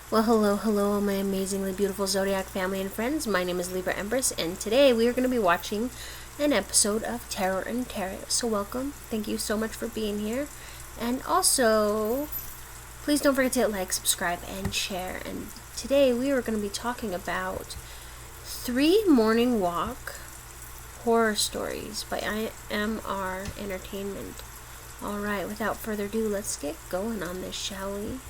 Well, hello, all my amazingly beautiful Zodiac family and friends. My name is Libra Empress, and today we are going to be watching an episode of Terror and Terror. So, welcome. Thank you so much for being here. And also, please don't forget to hit like, subscribe, and share. And today we are going to be talking about 3 Morning Walk Horror Stories by IMR Entertainment. Alright, without further ado, let's get going on this, shall we?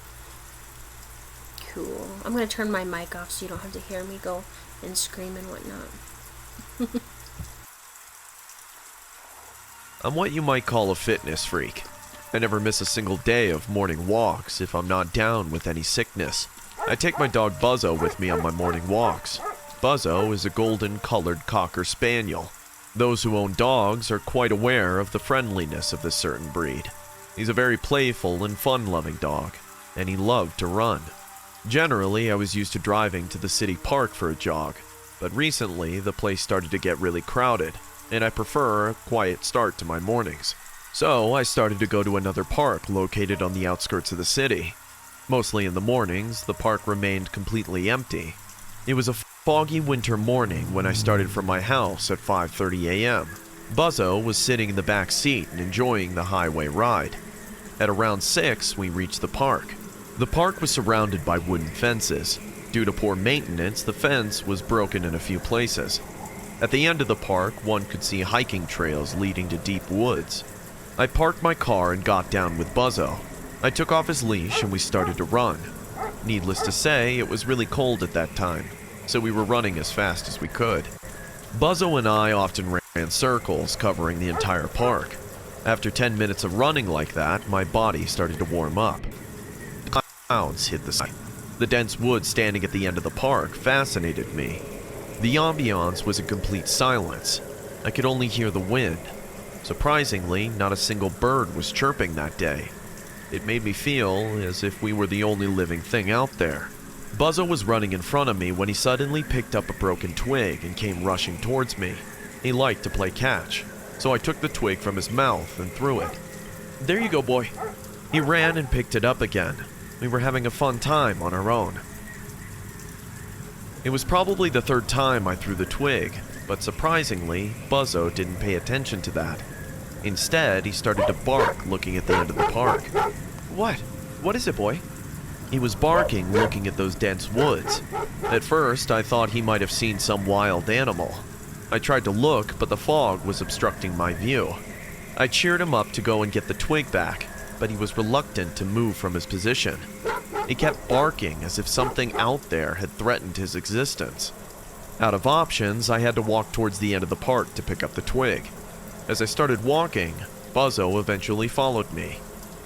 Cool. I'm going to turn my mic off so you don't have to hear me go and scream and whatnot. I'm what you might call a fitness freak. I never miss a single day of morning walks if I'm not down with any sickness. I take my dog Buzzo with me on my morning walks. Buzzo is a golden-colored Cocker Spaniel. Those who own dogs are quite aware of the friendliness of this certain breed. He's a very playful and fun-loving dog, and he loved to run. Generally, I was used to driving to the city park for a jog, but recently the place started to get really crowded, and I prefer a quiet start to my mornings. So I started to go to another park located on the outskirts of the city. Mostly in the mornings, the park remained completely empty. It was a foggy winter morning when I started from my house at 5:30 a.m. Buzzo was sitting in the back seat and enjoying the highway ride. At around 6, we reached the park. The park was surrounded by wooden fences. Due to poor maintenance, the fence was broken in a few places. At the end of the park, one could see hiking trails leading to deep woods. I parked my car and got down with Buzzo. I took off his leash and we started to run. Needless to say, it was really cold at that time, so we were running as fast as we could. Buzzo and I often ran circles covering the entire park. After 10 minutes of running like that, my body started to warm up. Clouds hit the sky. The dense woods standing at the end of the park fascinated me. The ambiance was in complete silence. I could only hear the wind. Surprisingly, not a single bird was chirping that day. It made me feel as if we were the only living thing out there. Buzzo was running in front of me when he suddenly picked up a broken twig and came rushing towards me. He liked to play catch, so I took the twig from his mouth and threw it. "There you go, boy." He ran and picked it up again. We were having a fun time on our own. It was probably the 3rd time I threw the twig, but surprisingly, Buzzo didn't pay attention to that. Instead, he started to bark looking at the end of the park. "What? What is it, boy?" He was barking looking at those dense woods. At first, I thought he might have seen some wild animal. I tried to look, but the fog was obstructing my view. I cheered him up to go and get the twig back, but he was reluctant to move from his position. He kept barking as if something out there had threatened his existence. Out of options, I had to walk towards the end of the park to pick up the twig. As I started walking, Buzzo eventually followed me.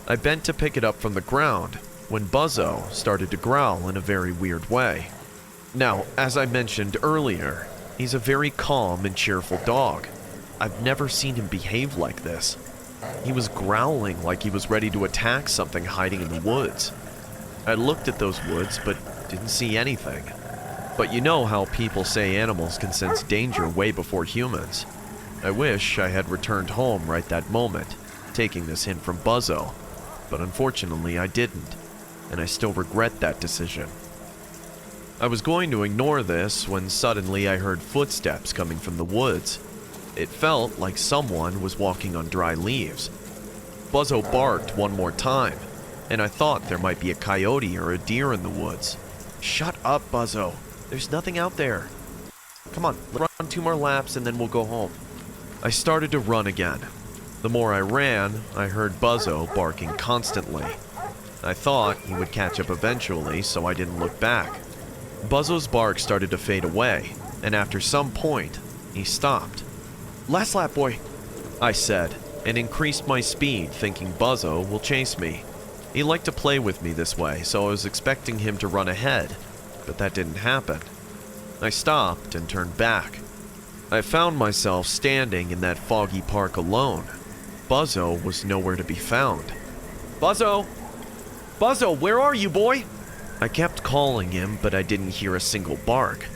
I bent to pick it up from the ground when Buzzo started to growl in a very weird way. Now, as I mentioned earlier, he's a very calm and cheerful dog. I've never seen him behave like this. He was growling like he was ready to attack something hiding in the woods. I looked at those woods, but didn't see anything. But you know how people say animals can sense danger way before humans. I wish I had returned home right that moment, taking this hint from Buzzo, but unfortunately I didn't, and I still regret that decision. I was going to ignore this when suddenly I heard footsteps coming from the woods. It felt like someone was walking on dry leaves. Buzzo barked one more time, and I thought there might be a coyote or a deer in the woods. "Shut up, Buzzo. There's nothing out there. Come on, let's run 2 more laps and then we'll go home." I started to run again. The more I ran, I heard Buzzo barking constantly. I thought he would catch up eventually, so I didn't look back. Buzzo's bark started to fade away, and after some point, he stopped. "Last lap, boy," I said, and increased my speed, thinking Buzzo will chase me. He liked to play with me this way, so I was expecting him to run ahead, but that didn't happen. I stopped and turned back. I found myself standing in that foggy park alone. Buzzo was nowhere to be found. "Buzzo! Buzzo, where are you, boy?" I kept calling him, but I didn't hear a single bark.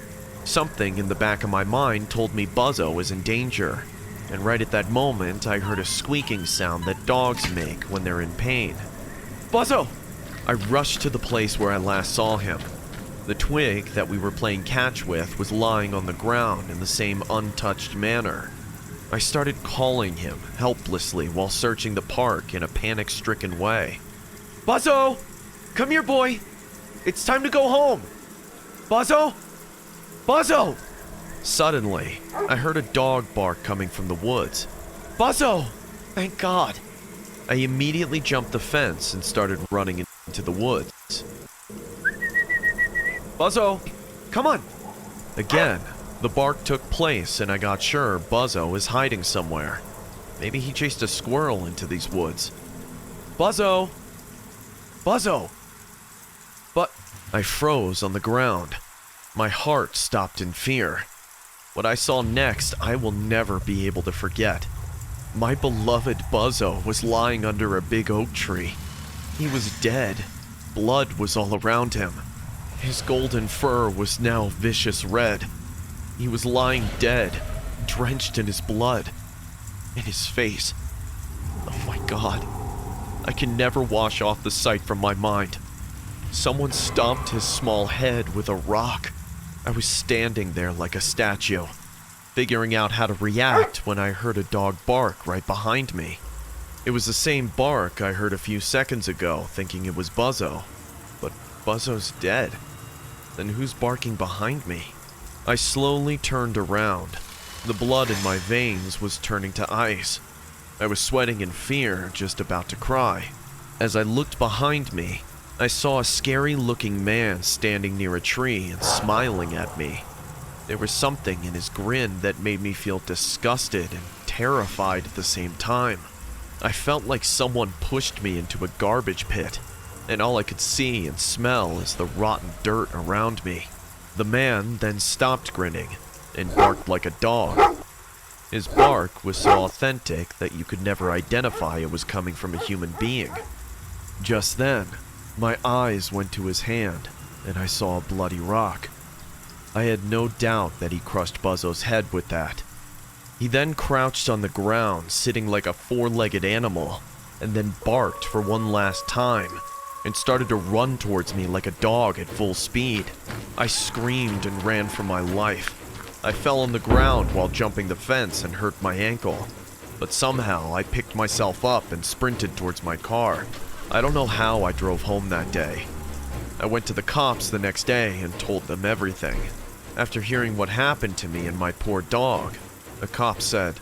Something in the back of my mind told me Buzzo was in danger, and right at that moment I heard a squeaking sound that dogs make when they're in pain. "Buzzo! I rushed to the place where I last saw him. The twig that we were playing catch with was lying on the ground in the same untouched manner. I started calling him helplessly while searching the park in a panic-stricken way. "Buzzo! Come here, boy! It's time to go home! Buzzo! Buzzo!" Suddenly, I heard a dog bark coming from the woods. "Buzzo! Thank God!" I immediately jumped the fence and started running into the woods. "Buzzo! Come on!" Again, the bark took place and I got sure Buzzo is hiding somewhere. Maybe he chased a squirrel into these woods. "Buzzo! Buzzo!" But I froze on the ground. My heart stopped in fear. What I saw next, I will never be able to forget. My beloved Buzzo was lying under a big oak tree. He was dead. Blood was all around him. His golden fur was now vicious red. He was lying dead, drenched in his blood. In his face. Oh my God. I can never wash off the sight from my mind. Someone stomped his small head with a rock. I was standing there like a statue, figuring out how to react when I heard a dog bark right behind me. It was the same bark I heard a few seconds ago, thinking it was Buzzo. But Buzzo's dead. Then who's barking behind me? I slowly turned around. The blood in my veins was turning to ice. I was sweating in fear, just about to cry. As I looked behind me, I saw a scary-looking man standing near a tree and smiling at me. There was something in his grin that made me feel disgusted and terrified at the same time. I felt like someone pushed me into a garbage pit, and all I could see and smell is the rotten dirt around me. The man then stopped grinning and barked like a dog. His bark was so authentic that you could never identify it was coming from a human being. Just then, my eyes went to his hand, and I saw a bloody rock. I had no doubt that he crushed Buzzo's head with that. He then crouched on the ground, sitting like a four-legged animal, and then barked for one last time, and started to run towards me like a dog at full speed. I screamed and ran for my life. I fell on the ground while jumping the fence and hurt my ankle, but somehow I picked myself up and sprinted towards my car. I don't know how I drove home that day. I went to the cops the next day and told them everything. After hearing what happened to me and my poor dog, the cop said,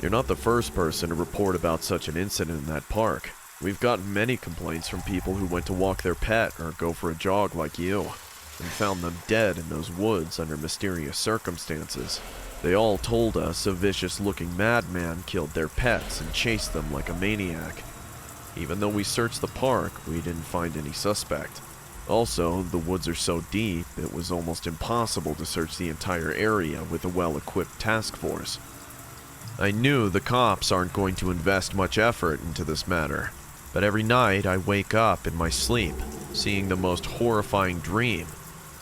"You're not the first person to report about such an incident in that park. We've gotten many complaints from people who went to walk their pet or go for a jog like you, and found them dead in those woods under mysterious circumstances. They all told us a vicious-looking madman killed their pets and chased them like a maniac. Even though we searched the park, we didn't find any suspect. Also, the woods are so deep, it was almost impossible to search the entire area with a well-equipped task force." I knew the cops aren't going to invest much effort into this matter, but every night I wake up in my sleep, seeing the most horrifying dream,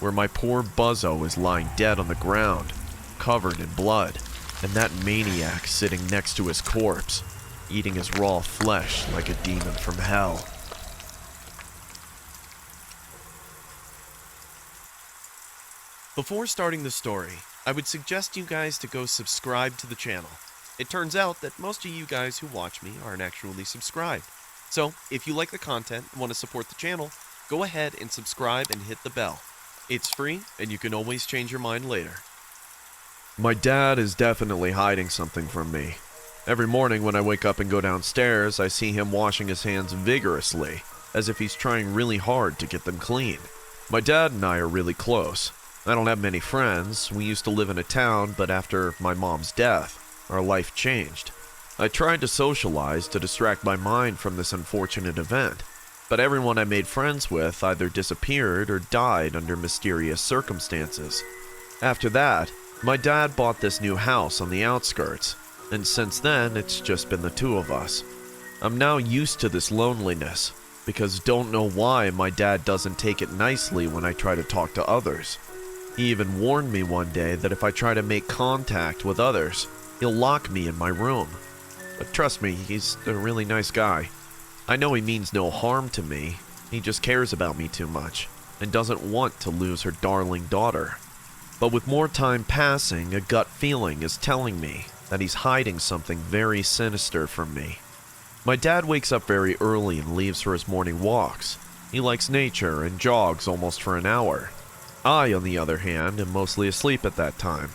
where my poor Buzzo is lying dead on the ground, covered in blood, and that maniac sitting next to his corpse, eating his raw flesh like a demon from hell. Before starting the story, I would suggest you guys to go subscribe to the channel. It turns out that most of you guys who watch me aren't actually subscribed. So, if you like the content and want to support the channel, go ahead and subscribe and hit the bell. It's free, and you can always change your mind later. My dad is definitely hiding something from me. Every morning when I wake up and go downstairs, I see him washing his hands vigorously, as if he's trying really hard to get them clean. My dad and I are really close. I don't have many friends. We used to live in a town, but after my mom's death, our life changed. I tried to socialize to distract my mind from this unfortunate event, but everyone I made friends with either disappeared or died under mysterious circumstances. After that, my dad bought this new house on the outskirts, and since then it's just been the two of us. I'm now used to this loneliness, because don't know why my dad doesn't take it nicely when I try to talk to others. He even warned me one day that if I try to make contact with others, he'll lock me in my room. But trust me, he's a really nice guy. I know he means no harm to me, He just cares about me too much and doesn't want to lose her darling daughter. But with more time passing, a gut feeling is telling me that he's hiding something very sinister from me. My dad wakes up very early and leaves for his morning walks. He likes nature and jogs almost for an hour. I, on the other hand, am mostly asleep at that time.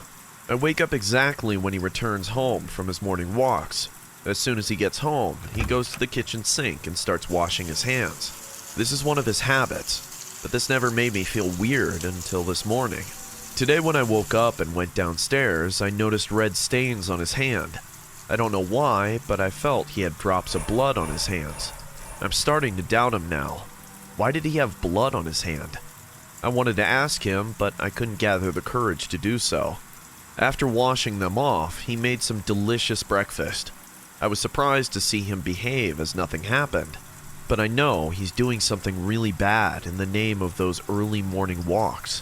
I wake up exactly when he returns home from his morning walks. As soon as he gets home, he goes to the kitchen sink and starts washing his hands. This is one of his habits, but this never made me feel weird until this morning. Today when I woke up and went downstairs, I noticed red stains on his hand. I don't know why, but I felt he had drops of blood on his hands. I'm starting to doubt him now. Why did he have blood on his hand? I wanted to ask him, but I couldn't gather the courage to do so. After washing them off, he made some delicious breakfast. I was surprised to see him behave as nothing happened, but I know he's doing something really bad in the name of those early morning walks.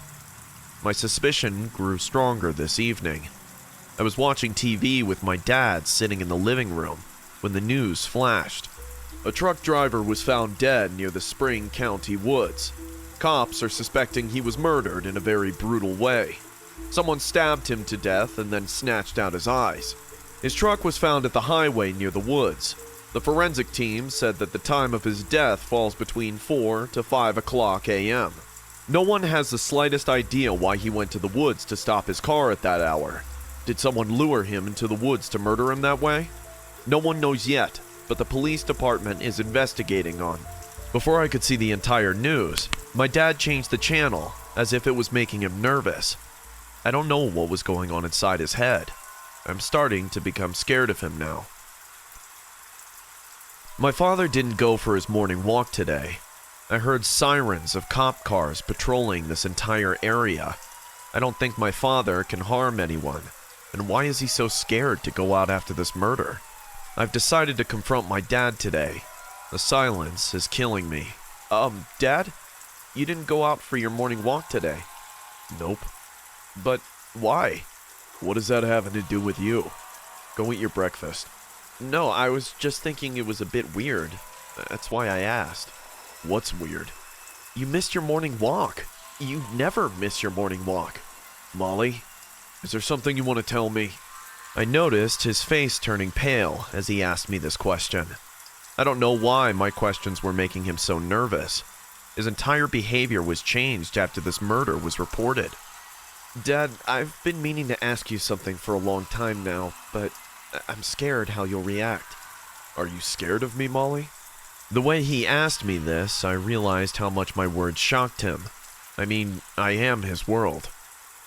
My suspicion grew stronger this evening. I was watching TV with my dad sitting in the living room when the news flashed. A truck driver was found dead near the Spring County woods. Cops are suspecting he was murdered in a very brutal way. Someone stabbed him to death and then snatched out his eyes. His truck was found at the highway near the woods. The forensic team said that the time of his death falls between 4 to 5 o'clock a.m. No one has the slightest idea why he went to the woods to stop his car at that hour. Did someone lure him into the woods to murder him that way? No one knows yet, but the police department is investigating on. Before I could see the entire news, my dad changed the channel as if it was making him nervous. I don't know what was going on inside his head. I'm starting to become scared of him now. My father didn't go for his morning walk today. I heard sirens of cop cars patrolling this entire area. I don't think my father can harm anyone. And why is he so scared to go out after this murder? I've decided to confront my dad today. The silence is killing me. Dad? You didn't go out for your morning walk today? Nope. But why? What does that have to do with you? Go eat your breakfast. No, I was just thinking it was a bit weird. That's why I asked. What's weird? You missed your morning walk. You never miss your morning walk. Molly, is there something you want to tell me? I noticed his face turning pale as he asked me this question. I don't know why my questions were making him so nervous. His entire behavior was changed after this murder was reported. Dad, I've been meaning to ask you something for a long time now, but I'm scared how you'll react. Are you scared of me, Molly? The way he asked me this, I realized how much my words shocked him. I mean, I am his world.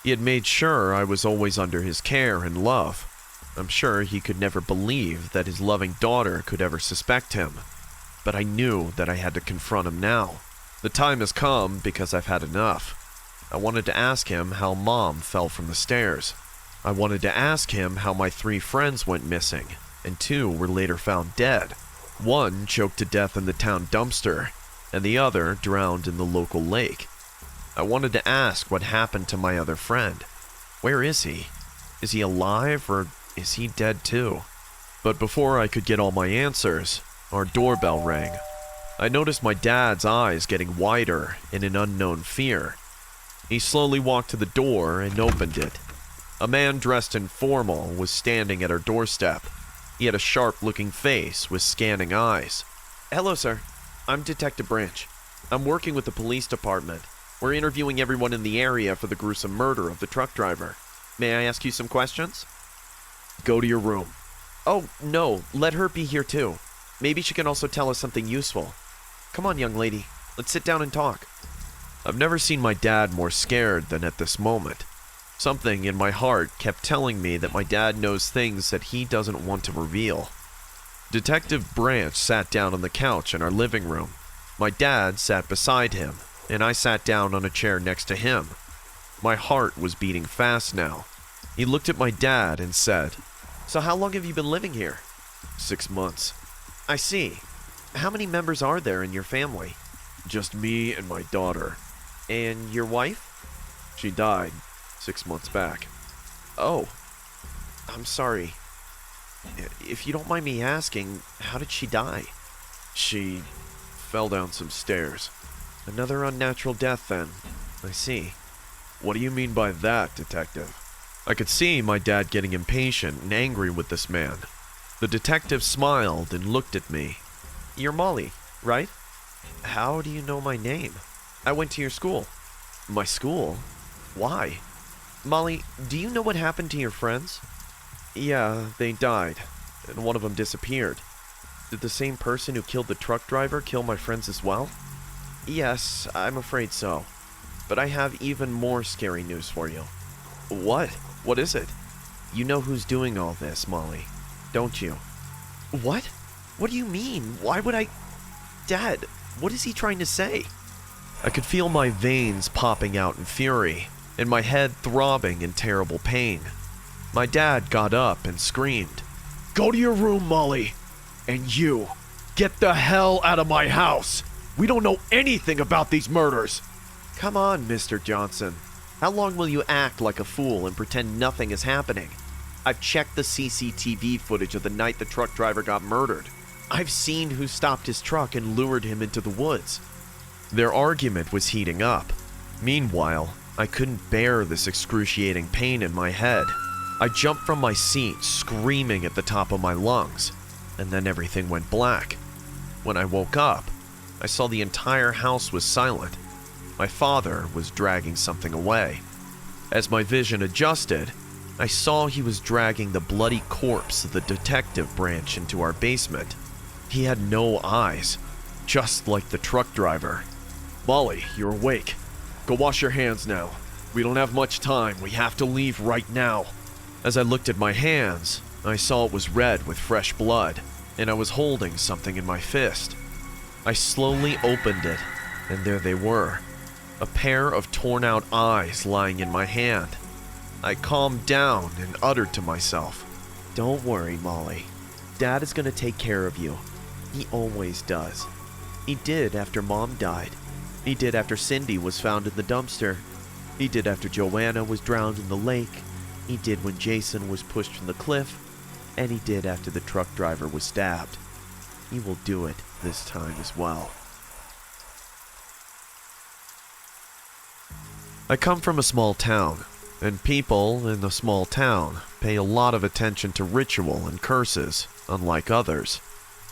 He had made sure I was always under his care and love. I'm sure he could never believe that his loving daughter could ever suspect him. But I knew that I had to confront him now. The time has come because I've had enough. I wanted to ask him how Mom fell from the stairs. I wanted to ask him how my 3 friends went missing, and 2 were later found dead. One choked to death in the town dumpster, and the other drowned in the local lake. I wanted to ask what happened to my other friend. Where is he? Is he alive, or is he dead too? But before I could get all my answers, our doorbell rang. I noticed my dad's eyes getting wider in an unknown fear. He slowly walked to the door and opened it. A man dressed in formal was standing at our doorstep. He had a sharp-looking face with scanning eyes. Hello, sir. I'm Detective Branch. I'm working with the police department. We're interviewing everyone in the area for the gruesome murder of the truck driver. May I ask you some questions? Go to your room. Oh, no. Let her be here, too. Maybe she can also tell us something useful. Come on, young lady. Let's sit down and talk. I've never seen my dad more scared than at this moment. Something in my heart kept telling me that my dad knows things that he doesn't want to reveal. Detective Branch sat down on the couch in our living room. My dad sat beside him, and I sat down on a chair next to him. My heart was beating fast now. He looked at my dad and said, So how long have you been living here? 6 months. I see. How many members are there in your family? Just me and my daughter. And your wife? She died 6 months back. Oh, I'm sorry. If you don't mind me asking, how did she die? She fell down some stairs. Another unnatural death, then. I see. What do you mean by that, Detective? I could see my dad getting impatient and angry with this man. The detective smiled and looked at me. You're Molly, right? How do you know my name? I went to your school. My school? Why? Molly, do you know what happened to your friends? Yeah, they died, and one of them disappeared. Did the same person who killed the truck driver kill my friends as well? Yes, I'm afraid so. But I have even more scary news for you. What? What is it? You know who's doing all this, Molly, don't you? What? What do you mean? Why would I... Dad, what is he trying to say? I could feel my veins popping out in fury, and my head throbbing in terrible pain. My dad got up and screamed, "Go to your room, Molly! And you, get the hell out of my house! We don't know anything about these murders!" Come on, Mr. Johnson. How long will you act like a fool and pretend nothing is happening? I've checked the CCTV footage of the night the truck driver got murdered. I've seen who stopped his truck and lured him into the woods. Their argument was heating up. Meanwhile, I couldn't bear this excruciating pain in my head. I jumped from my seat, screaming at the top of my lungs, and then everything went black. When I woke up, I saw the entire house was silent. My father was dragging something away. As my vision adjusted, I saw he was dragging the bloody corpse of the detective branch into our basement. He had no eyes, just like the truck driver. Molly, you're awake. Go wash your hands now. We don't have much time. We have to leave right now. As I looked at my hands, I saw it was red with fresh blood, and I was holding something in my fist. I slowly opened it, and there they were, a pair of torn-out eyes lying in my hand. I calmed down and uttered to myself, "Don't worry, Molly. Dad is going to take care of you. He always does. He did after Mom died. He did after Cindy was found in the dumpster. He did after Joanna was drowned in the lake. He did when Jason was pushed from the cliff. And he did after the truck driver was stabbed. He will do it this time as well." I come from a small town, and people in the small town pay a lot of attention to ritual and curses, unlike others.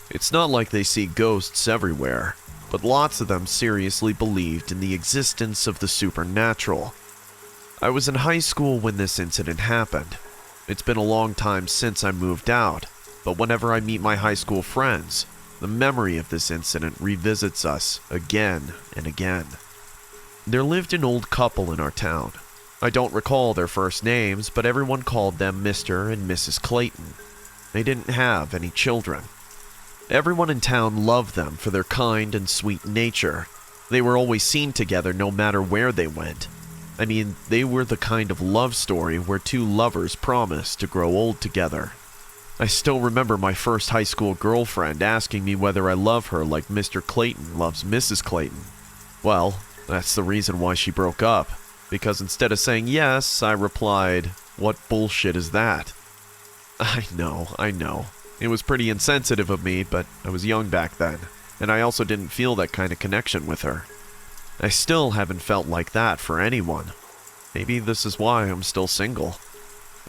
It's not like they see ghosts everywhere, but lots of them seriously believed in the existence of the supernatural. I was in high school when this incident happened. It's been a long time since I moved out, but whenever I meet my high school friends, the memory of this incident revisits us again and again. There lived an old couple in our town. I don't recall their first names, but everyone called them Mr. and Mrs. Clayton. They didn't have any children. Everyone in town loved them for their kind and sweet nature. They were always seen together no matter where they went. I mean, they were the kind of love story where two lovers promise to grow old together. I still remember my first high school girlfriend asking me whether I love her like Mr. Clayton loves Mrs. Clayton. Well, that's the reason why she broke up, because instead of saying yes, I replied, "What bullshit is that?" I know. It was pretty insensitive of me, but I was young back then, and I also didn't feel that kind of connection with her. I still haven't felt like that for anyone. Maybe this is why I'm still single.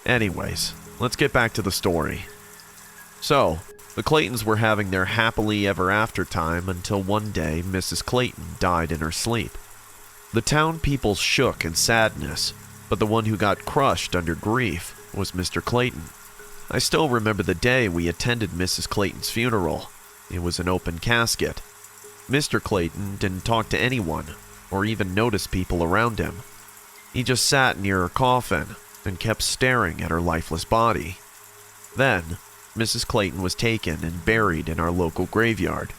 Anyways, let's get back to the story. So, the Claytons were having their happily ever after time until one day Mrs. Clayton died in her sleep. The town people shook in sadness, but the one who got crushed under grief was Mr. Clayton. I still remember the day we attended Mrs. Clayton's funeral. It was an open casket. Mr. Clayton didn't talk to anyone, or even notice people around him. He just sat near her coffin and kept staring at her lifeless body. Then, Mrs. Clayton was taken and buried in our local graveyard.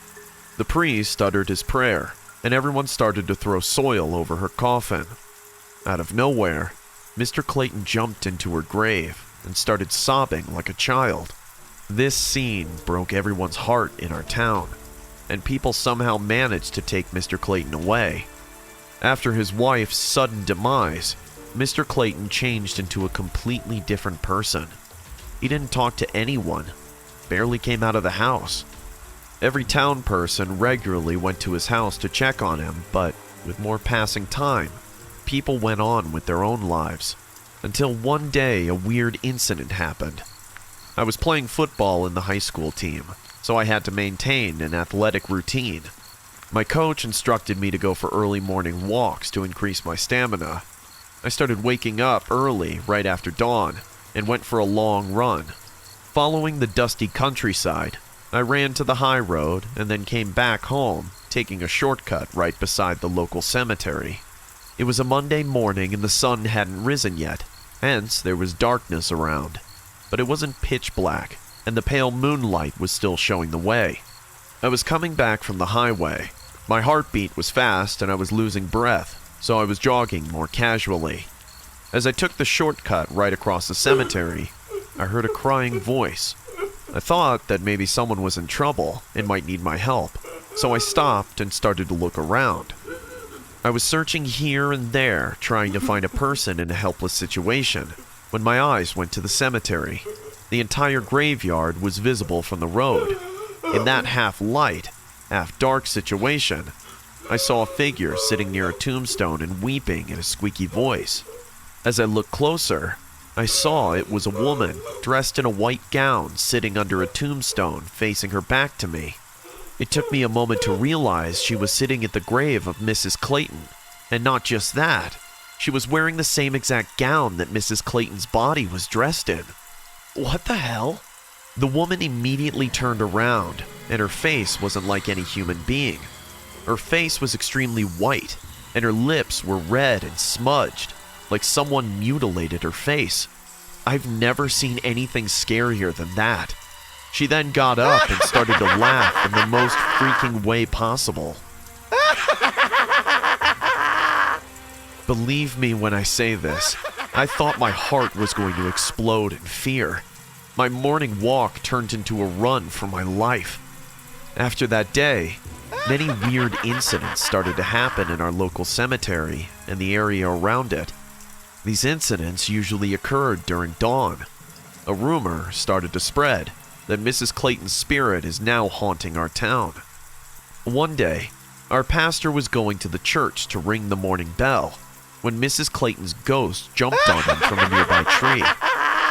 The priest uttered his prayer, and everyone started to throw soil over her coffin. Out of nowhere, Mr. Clayton jumped into her grave and started sobbing like a child. This scene broke everyone's heart in our town, and people somehow managed to take Mr. Clayton away. After his wife's sudden demise, Mr. Clayton changed into a completely different person. He didn't talk to anyone, barely came out of the house. Every town person regularly went to his house to check on him, but with more passing time, people went on with their own lives. Until one day a weird incident happened. I was playing football in the high school team, so I had to maintain an athletic routine. My coach instructed me to go for early morning walks to increase my stamina. I started waking up early right after dawn and went for a long run. Following the dusty countryside, I ran to the high road and then came back home, taking a shortcut right beside the local cemetery. It was a Monday morning and the sun hadn't risen yet, hence there was darkness around. But it wasn't pitch black, and the pale moonlight was still showing the way. I was coming back from the highway. My heartbeat was fast and I was losing breath, so I was jogging more casually. As I took the shortcut right across the cemetery, I heard a crying voice. I thought that maybe someone was in trouble and might need my help, so I stopped and started to look around. I was searching here and there, trying to find a person in a helpless situation, when my eyes went to the cemetery. The entire graveyard was visible from the road. In that half-light, half-dark situation, I saw a figure sitting near a tombstone and weeping in a squeaky voice. As I looked closer, I saw it was a woman dressed in a white gown sitting under a tombstone facing her back to me. It took me a moment to realize she was sitting at the grave of Mrs. Clayton. And not just that, she was wearing the same exact gown that Mrs. Clayton's body was dressed in. What the hell? The woman immediately turned around, and her face wasn't like any human being. Her face was extremely white, and her lips were red and smudged, like someone mutilated her face. I've never seen anything scarier than that. She then got up and started to laugh in the most freaking way possible. Believe me when I say this, I thought my heart was going to explode in fear. My morning walk turned into a run for my life. After that day, many weird incidents started to happen in our local cemetery and the area around it. These incidents usually occurred during dawn. A rumor started to spread that Mrs. Clayton's spirit is now haunting our town. One day, our pastor was going to the church to ring the morning bell when Mrs. Clayton's ghost jumped on him from a nearby tree.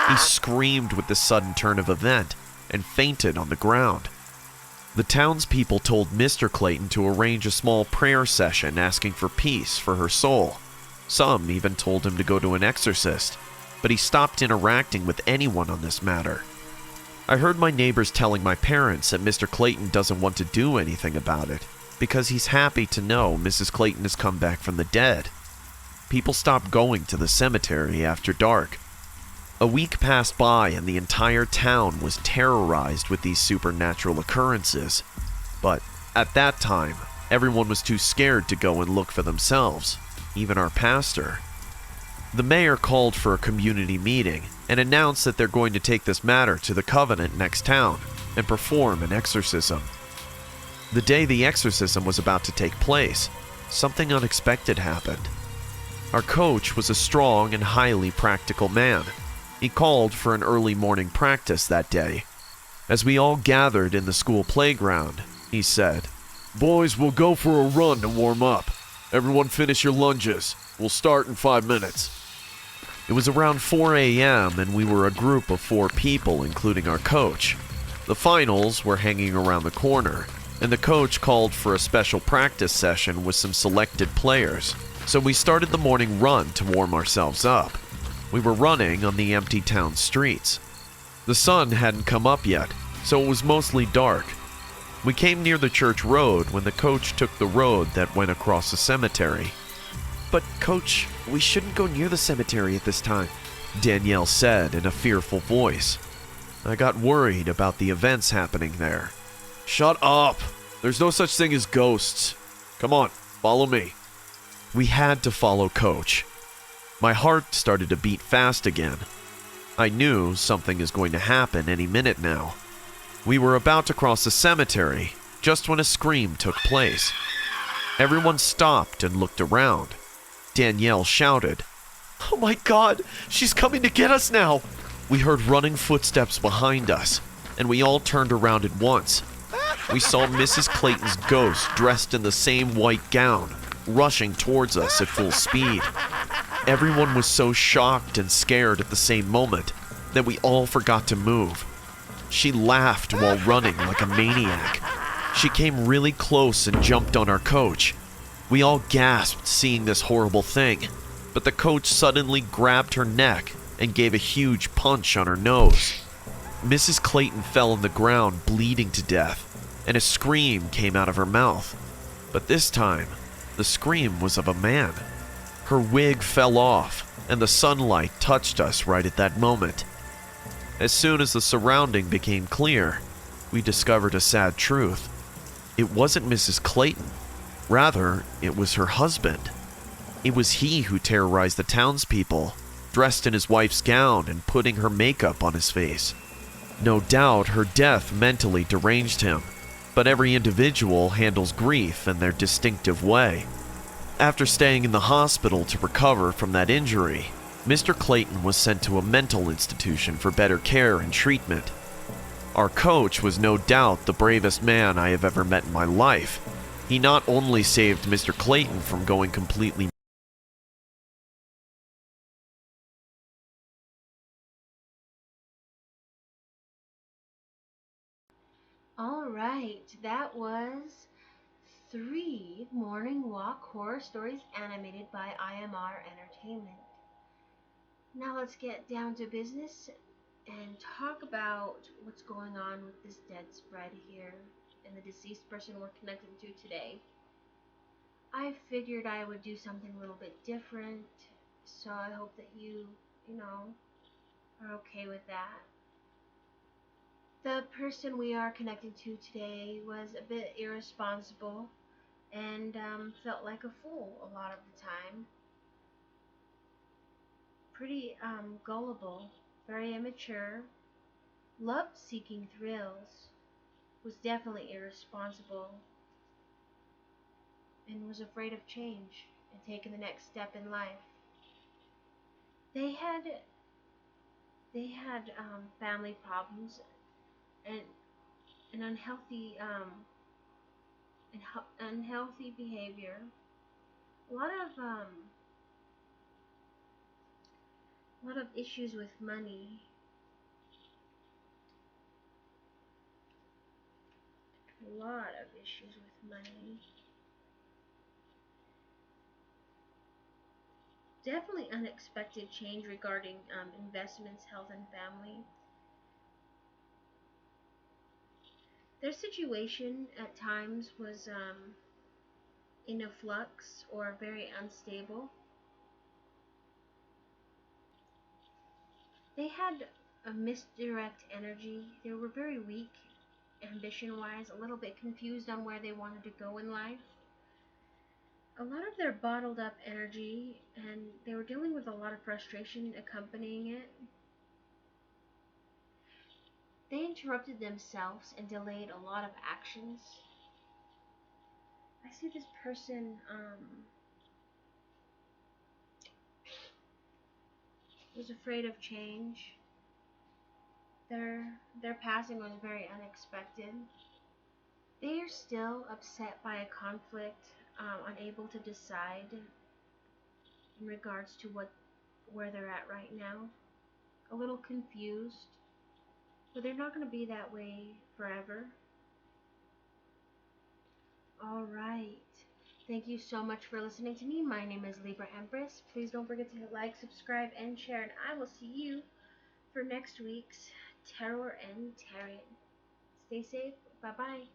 He screamed with the sudden turn of event and fainted on the ground. The townspeople told Mr. Clayton to arrange a small prayer session asking for peace for her soul. Some even told him to go to an exorcist, but he stopped interacting with anyone on this matter. I heard my neighbors telling my parents that Mr. Clayton doesn't want to do anything about it because he's happy to know Mrs. Clayton has come back from the dead. People stopped going to the cemetery after dark. A week passed by and the entire town was terrorized with these supernatural occurrences. But at that time, everyone was too scared to go and look for themselves, even our pastor. The mayor called for a community meeting and announced that they're going to take this matter to the Covenant next town and perform an exorcism. The day the exorcism was about to take place, something unexpected happened. Our coach was a strong and highly practical man. He called for an early morning practice that day. As we all gathered in the school playground, he said, "Boys, we'll go for a run to warm up. Everyone finish your lunges. We'll start in 5 minutes." It was around 4 a.m. and we were a group of 4 people, including our coach. The finals were hanging around the corner, and the coach called for a special practice session with some selected players. So we started the morning run to warm ourselves up. We were running on the empty town streets. The sun hadn't come up yet, so it was mostly dark. We came near the church road when the coach took the road that went across the cemetery. "But coach, we shouldn't go near the cemetery at this time," Danielle said in a fearful voice. I got worried about the events happening there. "Shut up! There's no such thing as ghosts. Come on, follow me." We had to follow Coach. My heart started to beat fast again. I knew something is going to happen any minute now. We were about to cross the cemetery just when a scream took place. Everyone stopped and looked around. Danielle shouted, "Oh my God, she's coming to get us now!" We heard running footsteps behind us, and we all turned around at once. we saw Mrs. Clayton's ghost dressed in the same white gown, rushing towards us at full speed. Everyone was so shocked and scared at the same moment that we all forgot to move. She laughed while running like a maniac. She came really close and jumped on our coach. We all gasped seeing this horrible thing, but the coach suddenly grabbed her neck and gave a huge punch on her nose. Mrs. Clayton fell on the ground bleeding to death, and a scream came out of her mouth. But this time, the scream was of a man. Her wig fell off, and the sunlight touched us right at that moment. As soon as the surrounding became clear, we discovered a sad truth. It wasn't Mrs. Clayton. Rather, it was her husband. It was he who terrorized the townspeople, dressed in his wife's gown and putting her makeup on his face. No doubt her death mentally deranged him, but every individual handles grief in their distinctive way. After staying in the hospital to recover from that injury, Mr. Clayton was sent to a mental institution for better care and treatment. Our coach was no doubt the bravest man I have ever met in my life. He not only saved Mr. Clayton from going completely Alright, that was 3 Morning Walk Horror Stories animated by IMR Entertainment. Now let's get down to business and talk about what's going on with this dead spread here and the deceased person we're connected to today. I figured I would do something a little bit different, so I hope that you are okay with that. The person we are connected to today was a bit irresponsible and felt like a fool a lot of the time. Pretty gullible, very immature, loved seeking thrills, was definitely irresponsible, and was afraid of change and taking the next step in life. They had family problems and an unhealthy behavior. A lot of issues with money. A lot of issues with money. Definitely unexpected change regarding investments, health, and family. Their situation at times was in a flux or very unstable. They had a misdirect energy. They were very weak, ambition wise, a little bit confused on where they wanted to go in life. A lot of their bottled up energy, and they were dealing with a lot of frustration accompanying it. They interrupted themselves and delayed a lot of actions. I see this person was afraid of change. Their passing was very unexpected. They are still upset by a conflict, unable to decide in regards to where they're at right now. A little confused, but they're not going to be that way forever. All right. Thank you so much for listening to me. My name is Libra Empress. Please don't forget to hit like, subscribe, and share, and I will see you for next week's Terror and Tarot. Stay safe. Bye bye.